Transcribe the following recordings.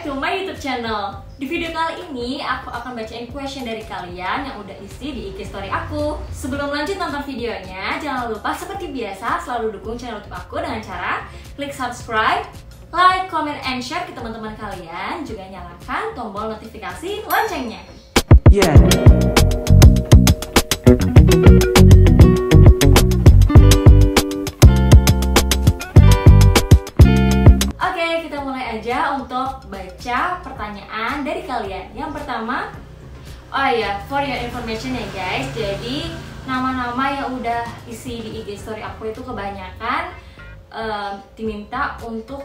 to my YouTube channel. Di video kali ini aku akan bacain question dari kalian yang udah isi di IG story aku. Sebelum lanjut nonton videonya, jangan lupa seperti biasa selalu dukung channel YouTube aku dengan cara klik subscribe, like, comment, and share ke teman-teman kalian. Juga nyalakan tombol notifikasi loncengnya. Yeah. Untuk baca pertanyaan dari kalian. Yang pertama, oh ya, for your information ya guys, jadi nama-nama yang udah isi di IG story aku itu kebanyakan diminta untuk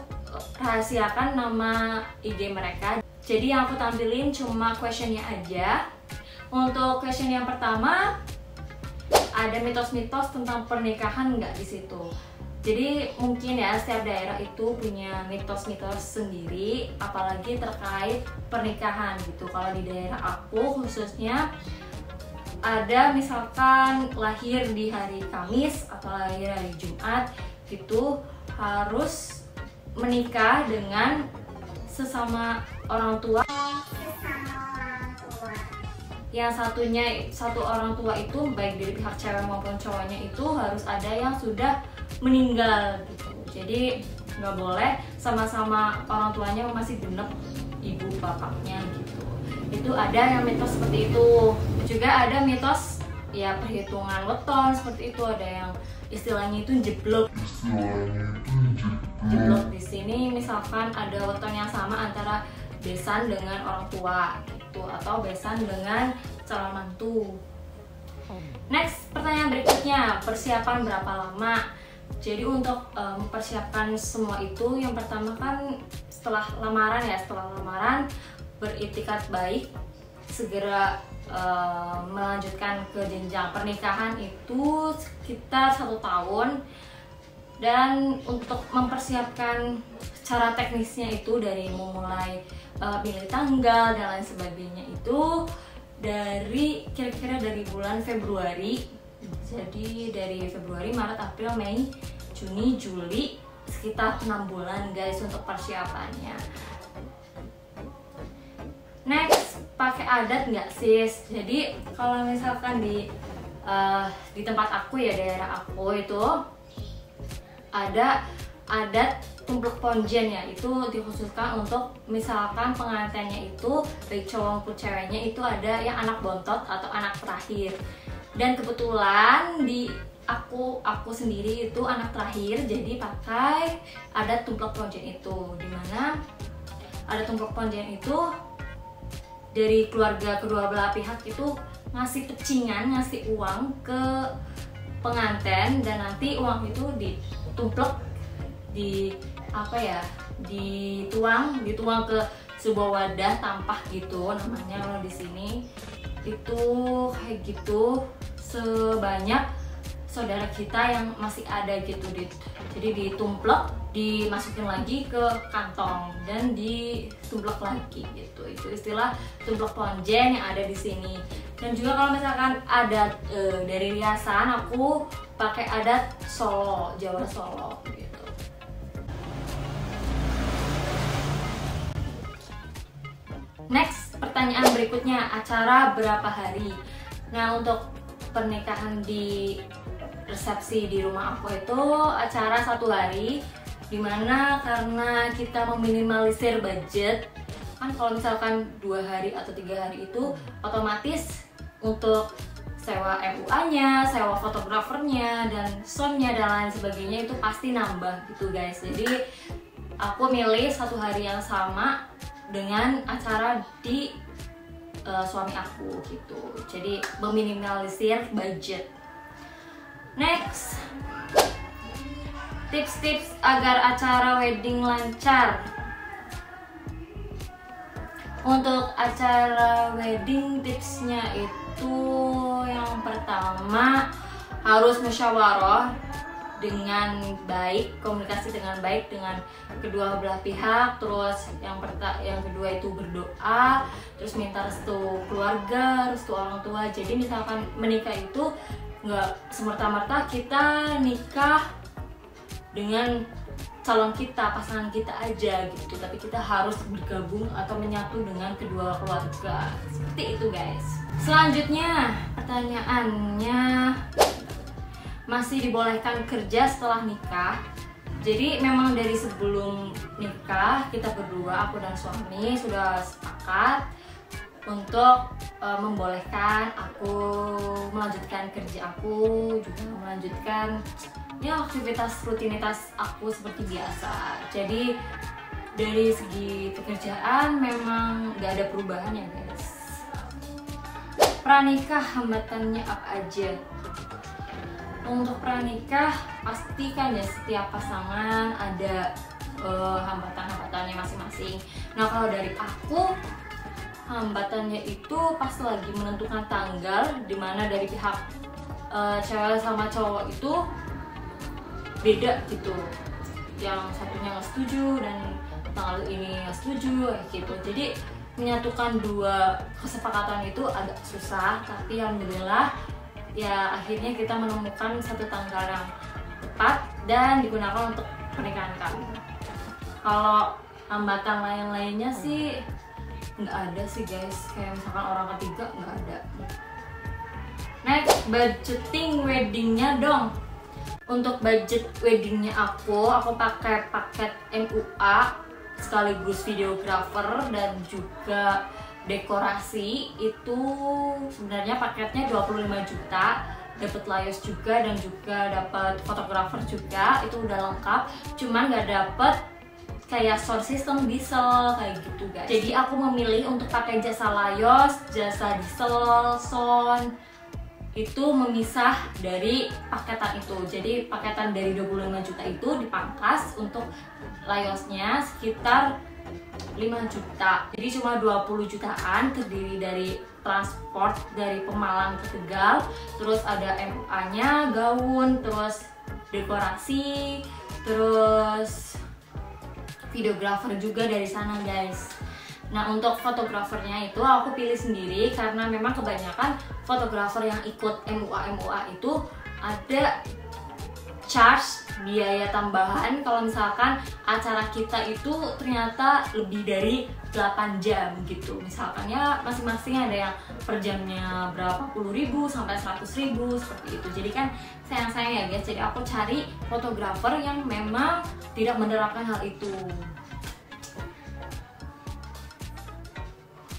rahasiakan nama IG mereka. Jadi yang aku tampilin cuma questionnya aja. Untuk question yang pertama, ada mitos-mitos tentang pernikahan nggak di situ. Jadi mungkin ya setiap daerah itu punya mitos-mitos sendiri, apalagi terkait pernikahan gitu. Kalau di daerah aku khususnya ada misalkan lahir di hari Kamis atau lahir hari Jumat gitu harus menikah dengan sesama orang tua. Yang satu orang tua itu baik dari pihak cewek maupun cowoknya itu harus ada yang sudah meninggal gitu. Jadi nggak boleh sama-sama orang tuanya masih genep ibu bapaknya gitu. Itu ada yang mitos seperti itu. Juga ada mitos ya perhitungan weton seperti itu, ada yang istilahnya itu jeblok. Jeblok di sini misalkan ada weton yang sama antara besan dengan orang tua gitu atau besan dengan calon mantu. Next, pertanyaan berikutnya, persiapan berapa lama? Jadi untuk mempersiapkan semua itu, yang pertama kan setelah lamaran beriktikat baik segera melanjutkan ke jenjang pernikahan itu sekitar 1 tahun. Dan untuk mempersiapkan secara teknisnya itu dari memulai pilih tanggal dan lain sebagainya itu dari kira-kira dari bulan Februari. Jadi dari Februari, Maret, April, Mei, Juni, Juli, sekitar 6 bulan guys untuk persiapannya. Next, pakai adat nggak sis? Jadi kalau misalkan di tempat aku ya, daerah aku itu ada adat tumplek ponjen ya, itu dikhususkan untuk misalkan pengantinnya itu baik cowok maupun ceweknya itu ada yang anak bontot atau anak terakhir. Dan kebetulan di aku sendiri itu anak terakhir, jadi pakai adat tumplek ponjen itu, dimana adat tumplek ponjen itu dari keluarga kedua belah pihak itu ngasih pecingan, ngasih uang ke pengantin, dan nanti uang itu ditumplek dituang ke sebuah wadah tampah gitu namanya kalau di sini itu kayak gitu, sebanyak saudara kita yang masih ada gitu. Jadi ditumplek, dimasukin lagi ke kantong dan ditumplek lagi gitu. Itu istilah tumplek ponjen yang ada di sini. Dan juga kalau misalkan adat dari riasan, aku pakai adat Solo, Jawa Solo gitu. Next, pertanyaan berikutnya, acara berapa hari? Nah, untuk pernikahan di resepsi di rumah aku itu acara 1 hari, dimana karena kita meminimalisir budget kan, kalau misalkan 2 hari atau 3 hari itu otomatis untuk sewa MUA-nya, sewa fotografernya, dan soundnya dan lain sebagainya itu pasti nambah gitu guys. Jadi aku milih 1 hari yang sama dengan acara di suami aku gitu. Jadi meminimalisir budget. Next, tips-tips agar acara wedding lancar. Untuk acara wedding tipsnya itu yang pertama harus musyawarah dengan baik, komunikasi dengan baik dengan kedua belah pihak. Terus yang kedua itu berdoa, terus minta restu keluarga, restu orang tua. Jadi misalkan menikah itu nggak semerta-merta kita nikah dengan calon kita, pasangan kita aja gitu, tapi kita harus bergabung atau menyatu dengan kedua keluarga. Seperti itu guys. Selanjutnya pertanyaannya, masih dibolehkan kerja setelah nikah? Jadi memang dari sebelum nikah kita berdua, aku dan suami sudah sepakat untuk membolehkan aku melanjutkan kerja aku, juga melanjutkan ya aktivitas rutinitas aku seperti biasa. Jadi dari segi pekerjaan memang gak ada perubahan ya guys. Pranikah hambatannya apa aja? Untuk pranikah pasti kan ya setiap pasangan ada hambatan-hambatannya masing-masing. Nah kalau dari aku, hambatannya itu pas lagi menentukan tanggal, dimana dari pihak cewek sama cowok itu beda gitu, yang satunya nggak setuju dan tanggal ini nggak setuju gitu. Jadi menyatukan dua kesepakatan itu agak susah, tapi alhamdulillah ya akhirnya kita menemukan satu tanggal yang tepat dan digunakan untuk pernikahan kami. Kalau hambatan lain-lainnya sih nggak ada sih guys, kayak misalkan orang ketiga nggak ada. Next, budgeting weddingnya dong. Untuk budget weddingnya aku pakai paket MUA sekaligus videographer dan juga dekorasi. Itu sebenarnya paketnya 25 juta, dapat layos juga dan juga dapat fotografer juga, itu udah lengkap. Cuman nggak dapet kayak sound system diesel kayak gitu guys. Jadi aku memilih untuk pakai jasa layos, jasa diesel, sound itu memisah dari paketan itu. Jadi paketan dari 25 juta itu dipangkas untuk layosnya sekitar 5 juta. Jadi cuma 20 jutaan, terdiri dari transport dari Pemalang ke Tegal, terus ada MUA-nya, gaun, terus dekorasi, terus videographer juga dari sana guys. Nah untuk fotografernya itu aku pilih sendiri karena memang kebanyakan fotografer yang ikut MUA itu ada charge biaya tambahan kalau misalkan acara kita itu ternyata lebih dari 8 jam gitu. Misalkan ya masing-masing ada yang per jamnya berapa puluh ribu sampai 100.000 seperti itu. Jadi kan sayang-sayang ya guys, jadi aku cari fotografer yang memang tidak menerapkan hal itu.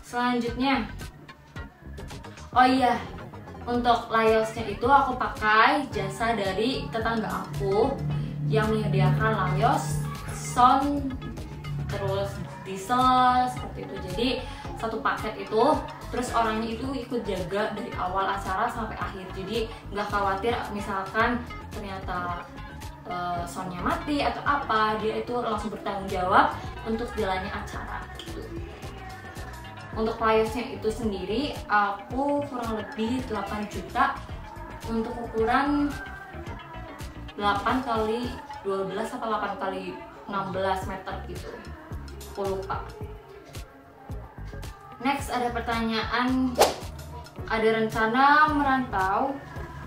Selanjutnya, oh iya, untuk layosnya itu aku pakai jasa dari tetangga aku yang menyediakan layos, sound, terus diesel seperti itu. Jadi satu paket itu, terus orangnya itu ikut jaga dari awal acara sampai akhir. Jadi nggak khawatir misalkan ternyata soundnya mati atau apa, dia itu langsung bertanggung jawab untuk jalannya acara gitu. Untuk layosnya itu sendiri aku kurang lebih 8 juta untuk ukuran 8 kali 12 atau 8 kali 16 meter gitu, aku lupa. Next ada pertanyaan, ada rencana merantau?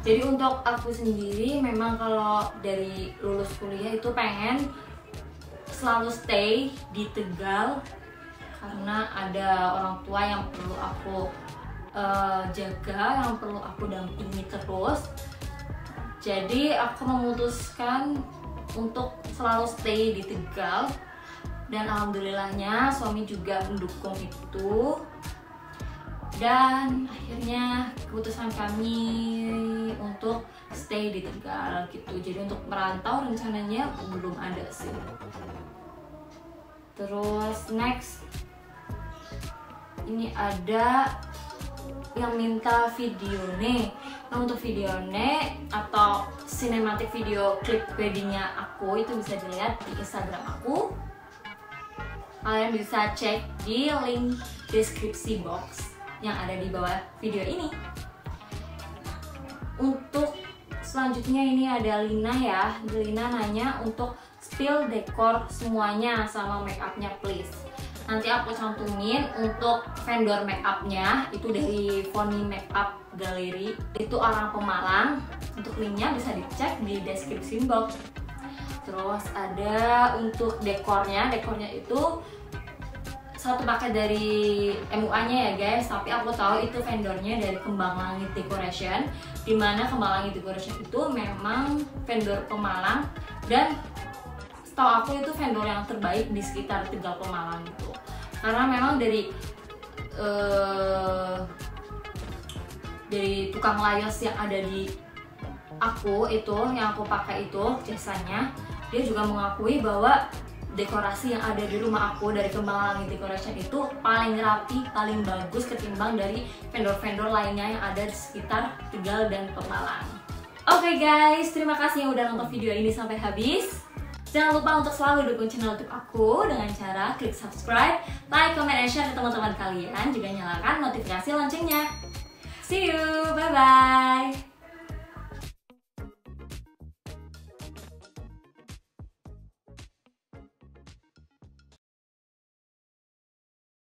Jadi untuk aku sendiri memang kalau dari lulus kuliah itu pengen selalu stay di Tegal karena ada orang tua yang perlu aku jaga, yang perlu aku dampingi terus. Jadi aku memutuskan untuk selalu stay di Tegal dan alhamdulillahnya suami juga mendukung itu. Dan akhirnya keputusan kami untuk stay di Tegal gitu. Jadi untuk merantau rencananya belum ada sih. Terus next, ini ada yang minta video nih. Nah untuk video nih atau cinematic video klip weddingnya aku itu bisa dilihat di Instagram aku. Kalian bisa cek di link deskripsi box yang ada di bawah video ini. Untuk selanjutnya ini ada Lina ya. Lina nanya untuk spill dekor semuanya sama make upnya please. Nanti aku cantumin untuk vendor make upnya itu dari Foni Makeup Gallery, itu orang Pemalang. Untuk linknya bisa dicek di deskripsi box. Terus ada untuk dekornya itu satu paket dari MUA-nya ya guys, tapi aku tahu itu vendornya dari Kembang Langit Decoration, dimana Kembang Langit Decoration itu memang vendor Pemalang dan setahu aku itu vendor yang terbaik di sekitar Tegal Pemalang gitu. Karena memang dari tukang layos yang ada di aku itu, yang aku pakai itu jasanya, dia juga mengakui bahwa dekorasi yang ada di rumah aku dari Kembang Langit Decoration itu paling rapi, paling bagus ketimbang dari vendor-vendor lainnya yang ada di sekitar Tegal dan Pemalang. Oke guys, terima kasih yang udah nonton video ini sampai habis. Jangan lupa untuk selalu dukung channel YouTube aku dengan cara klik subscribe, like, comment, and share ke teman-teman kalian. Juga nyalakan notifikasi loncengnya. See you, bye-bye!